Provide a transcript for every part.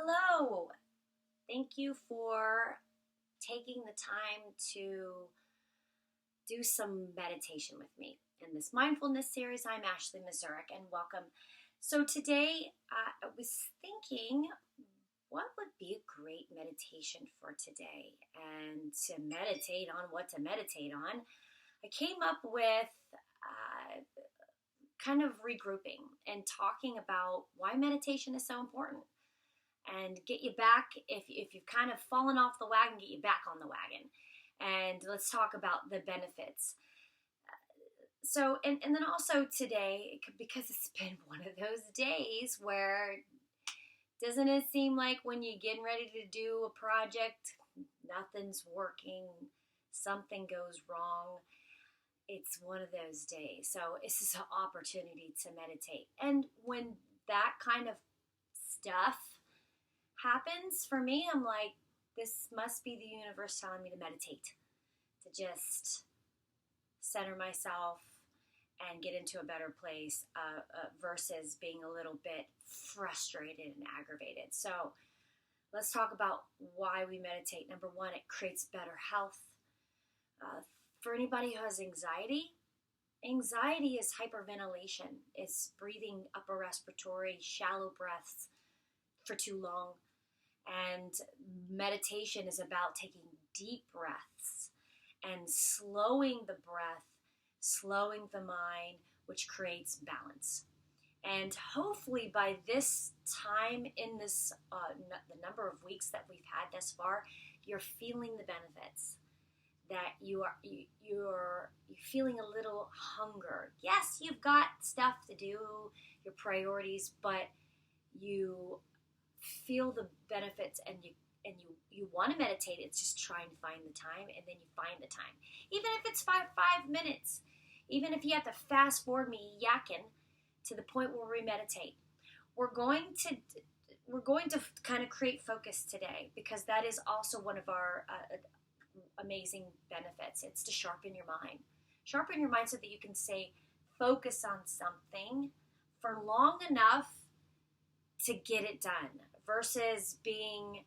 Hello. Thank you for taking the time to do some meditation with me. In this mindfulness series, I'm Ashley Mazurek, and welcome. So today I was thinking, what would be a great meditation for today? And to meditate on what to meditate on, I came up with kind of regrouping and talking about why meditation is so important and get you back if you've kind of fallen off the wagon, get you back on the wagon. And let's talk about the benefits. So, and then also today, because it's been one of those days where doesn't it seem like when you're getting ready to do a project, nothing's working, something goes wrong. It's one of those days. So this is an opportunity to meditate. And when that kind of stuff happens for me, I'm like, this must be the universe telling me to meditate, to just center myself and get into a better place versus being a little bit frustrated and aggravated. So let's talk about why we meditate. Number one, it creates better health. For anybody who has anxiety is hyperventilation. It's breathing upper respiratory, shallow breaths for too long. And meditation is about taking deep breaths and slowing the breath, slowing the mind, which creates balance. And hopefully by this time in this, the number of weeks that we've had thus far, you're feeling the benefits. That you're feeling a little hunger. Yes, you've got stuff to do, your priorities, but you feel the benefits and you want to meditate. It's just trying to find the time, and then you find the time. Even if it's five minutes, even if you have to fast forward me yakking to the point where we meditate. We're going to kind of create focus today, because that is also one of our amazing benefits. It's to sharpen your mind. Sharpen your mind so that you can focus on something for long enough to get it done versus being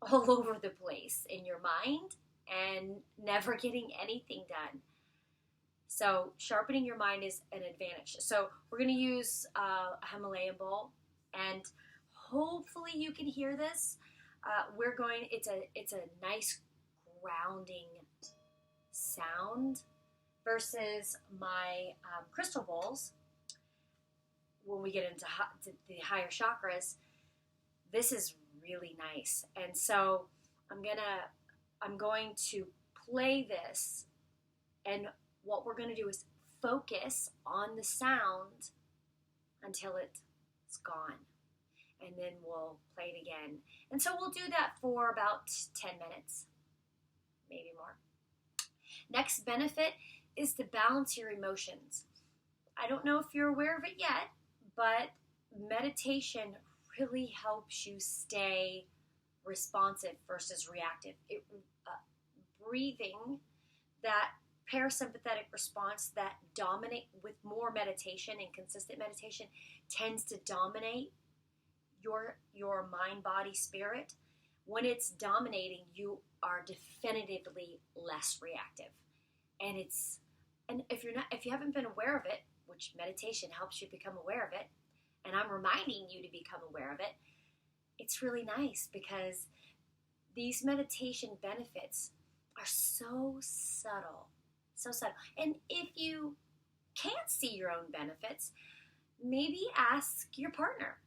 all over the place in your mind and never getting anything done. So sharpening your mind is an advantage. So we're going to use a Himalayan bowl, and hopefully you can hear this. It's a nice grounding sound versus my crystal bowls. When we get into the higher chakras, this is really nice. And so I'm going to play this, and what we're going to do is focus on the sound until it's gone. And then we'll play it again. And so we'll do that for about 10 minutes, maybe more. Next benefit is to balance your emotions. I don't know if you're aware of it yet, but meditation really helps you stay responsive versus reactive. Breathing, that parasympathetic response that dominate with more meditation and consistent meditation tends to dominate your mind, body, spirit. When it's dominating, you are definitively less reactive. And if you haven't been aware of it, which meditation helps you become aware of it, and I'm reminding you to become aware of it, it's really nice because these meditation benefits are so subtle. So subtle. And if you can't see your own benefits, maybe ask your partner.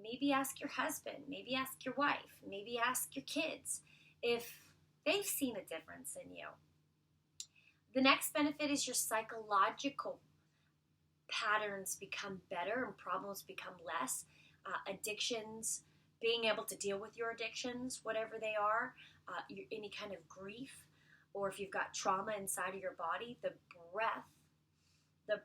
Maybe ask your husband. Maybe ask your wife. Maybe ask your kids if they've seen a difference in you. The next benefit is your psychological patterns become better and problems become less. Addictions, being able to deal with your addictions, whatever they are, any kind of grief, or if you've got trauma inside of your body, the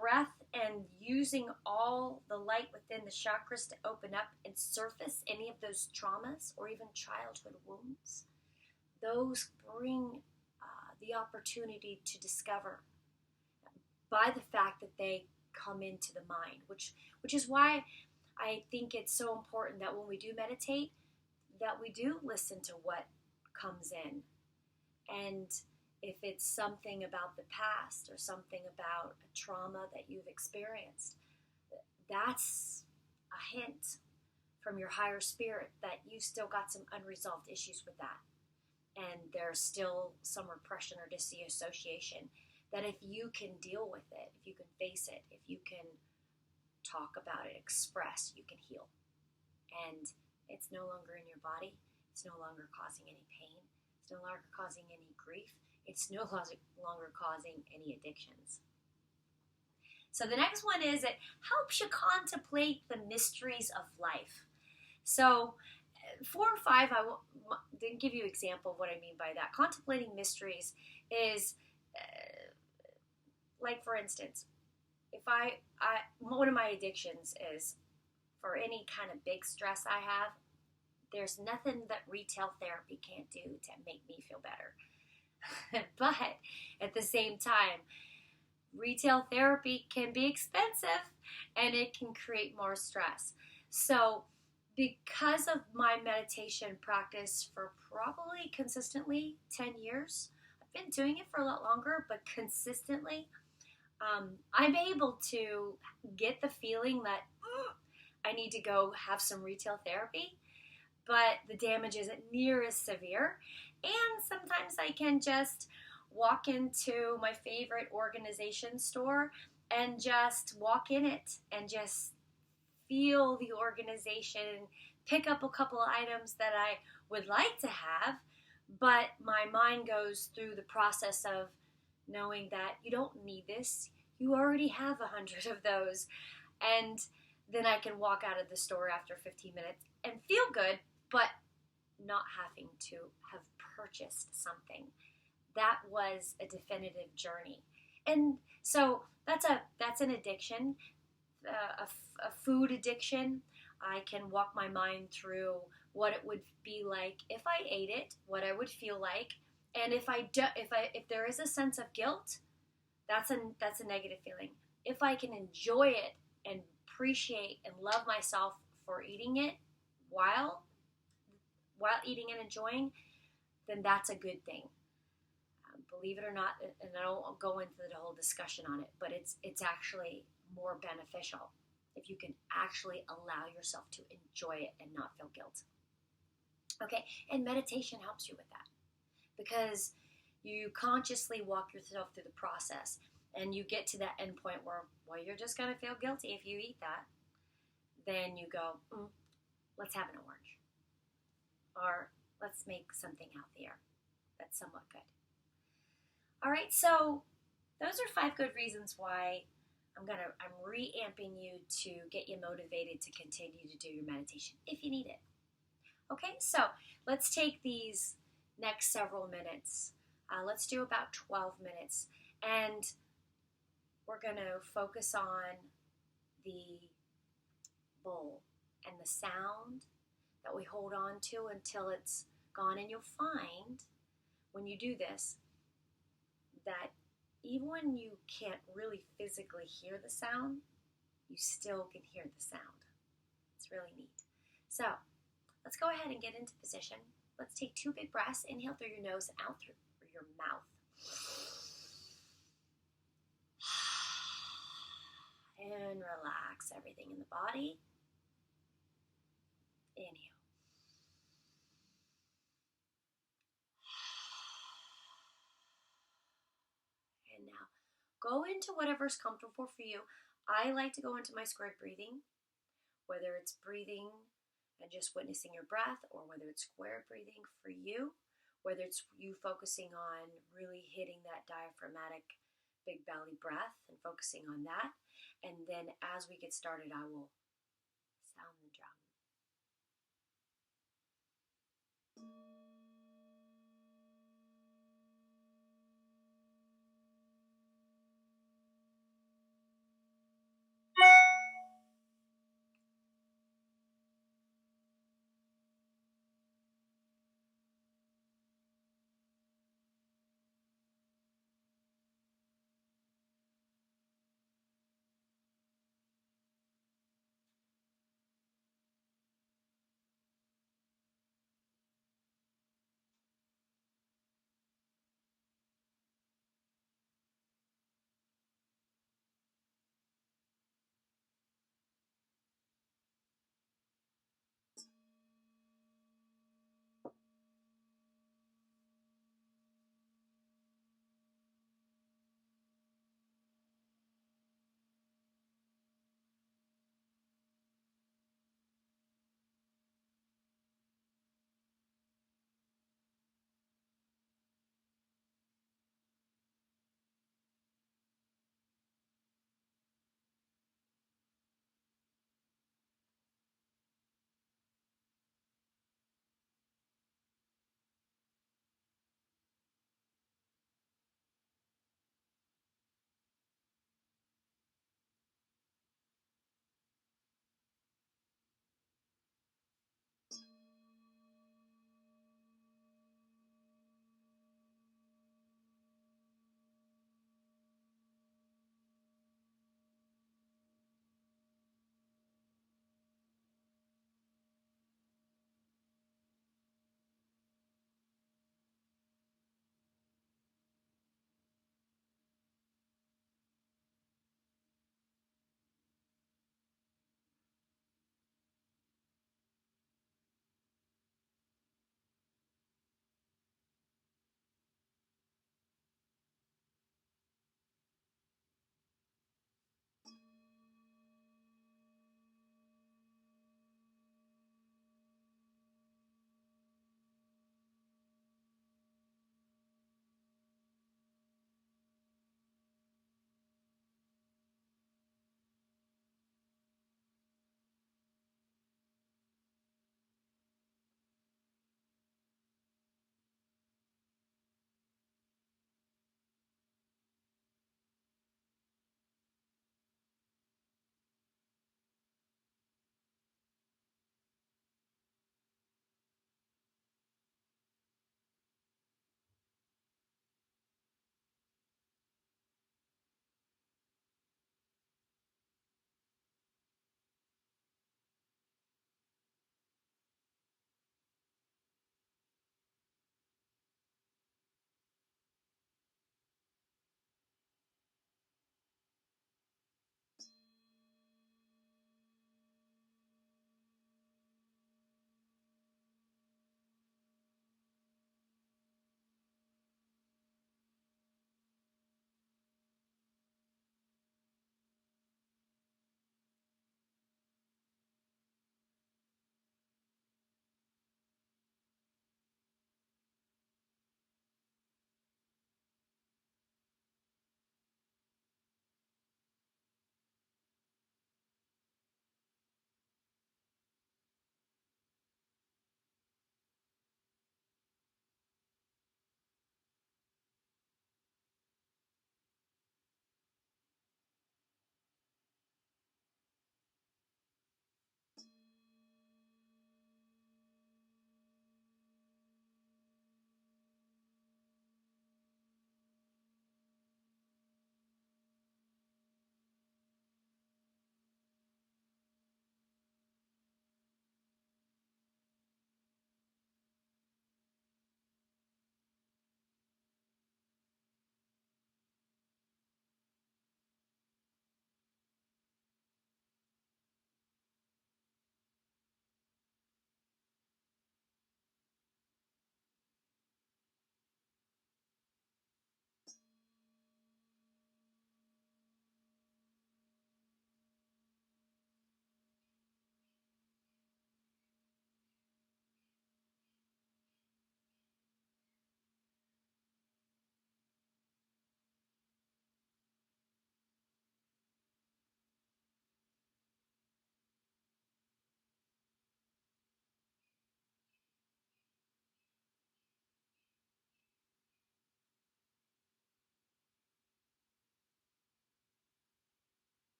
breath and using all the light within the chakras to open up and surface any of those traumas or even childhood wounds, those bring the opportunity to discover by the fact that they come into the mind, which is why I think it's so important that when we do meditate, that we do listen to what comes in. And if it's something about the past or something about a trauma that you've experienced, that's a hint from your higher spirit that you still got some unresolved issues with that. And there's still some repression or disassociation that if you can deal with it, if you can face it, if you can talk about it, express, you can heal. And it's no longer in your body. It's no longer causing any pain. It's no longer causing any grief. It's no longer causing any addictions. So the next one is it helps you contemplate the mysteries of life. So 4 and 5, I didn't give you an example of what I mean by that. Contemplating mysteries is, like for instance, if I one of my addictions is for any kind of big stress I have, there's nothing that retail therapy can't do to make me feel better. But at the same time, retail therapy can be expensive and it can create more stress. So because of my meditation practice for probably consistently 10 years, I've been doing it for a lot longer, but consistently, I'm able to get the feeling that I need to go have some retail therapy, but the damage isn't near as severe. And sometimes I can just walk into my favorite organization store and just walk in it and just feel the organization, pick up a couple of items that I would like to have, but my mind goes through the process of knowing that you don't need this. You already have 100 of those. And then I can walk out of the store after 15 minutes and feel good, but not having to have purchased something. That was a definitive journey. And so that's an addiction. A food addiction. I can walk my mind through what it would be like if I ate it, what I would feel like, and if there is a sense of guilt, that's a negative feeling. If I can enjoy it and appreciate and love myself for eating it while eating and enjoying, then that's a good thing. Believe it or not, and I don't go into the whole discussion on it, but it's actually more beneficial if you can actually allow yourself to enjoy it and not feel guilt. Okay, and meditation helps you with that because you consciously walk yourself through the process and you get to that end point where, well, you're just going to feel guilty if you eat that. Then you go, let's have an orange. Or let's make something healthier that's somewhat good. All right, so those are 5 good reasons why I'm re-amping you to get you motivated to continue to do your meditation if you need it. Okay, so let's take these next several minutes. Let's do about 12 minutes, and we're going to focus on the bowl and the sound that we hold on to until it's gone. And you'll find when you do this that even when you can't really physically hear the sound, you still can hear the sound. It's really neat. So let's go ahead and get into position. Let's take 2 big breaths. Inhale through your nose and out through your mouth. And relax everything in the body. Inhale. And now go into whatever's comfortable for you. I like to go into my squared breathing, whether it's breathing and just witnessing your breath, or whether it's square breathing for you, whether it's you focusing on really hitting that diaphragmatic big belly breath and focusing on that. And then as we get started, I will sound the drum.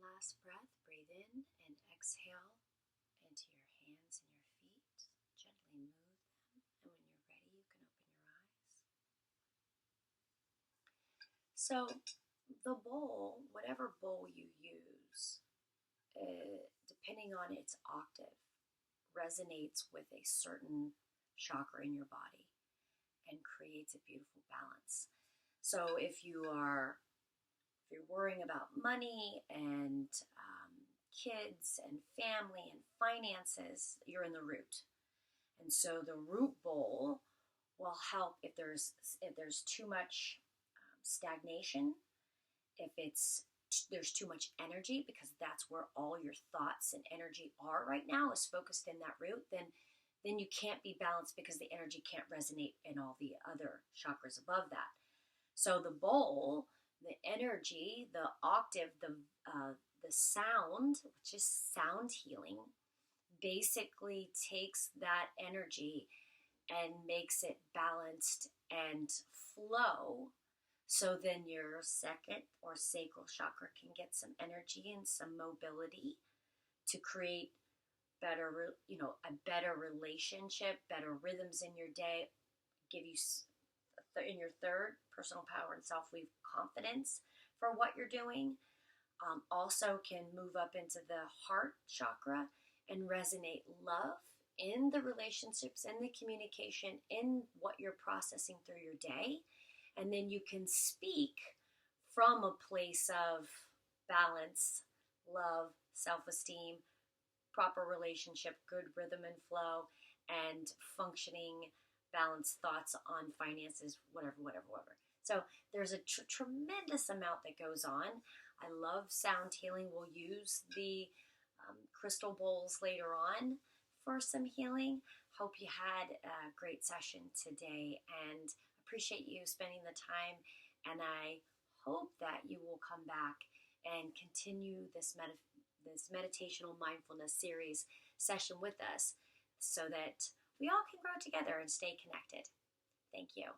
last breath, breathe in and exhale into your hands and your feet. Gently move them, and when you're ready, you can open your eyes. So the bowl, whatever bowl you use, depending on its octave, resonates with a certain chakra in your body and creates a beautiful balance. So if you're worrying about money and kids and family and finances, you're in the root. And so the root bowl will help if there's too much stagnation, if there's too much energy, because that's where all your thoughts and energy are right now, is focused in that root, then you can't be balanced because the energy can't resonate in all the other chakras above that. So the bowl, the energy, the octave, the sound, which is sound healing, basically takes that energy and makes it balanced and flow. So then your second or sacral chakra can get some energy and some mobility to create better, a better relationship, better rhythms in your day, give you in your third, personal power and self-belief, confidence for what you're doing. Also can move up into the heart chakra and resonate love in the relationships, in the communication, in what you're processing through your day. And then you can speak from a place of balance, love, self-esteem, proper relationship, good rhythm and flow, and functioning, balanced thoughts on finances, whatever. So there's a tremendous amount that goes on. I love sound healing. We'll use the crystal bowls later on for some healing. Hope you had a great session today and appreciate you spending the time. And I hope that you will come back and continue this meditational mindfulness series session with us so that we all can grow together and stay connected. Thank you.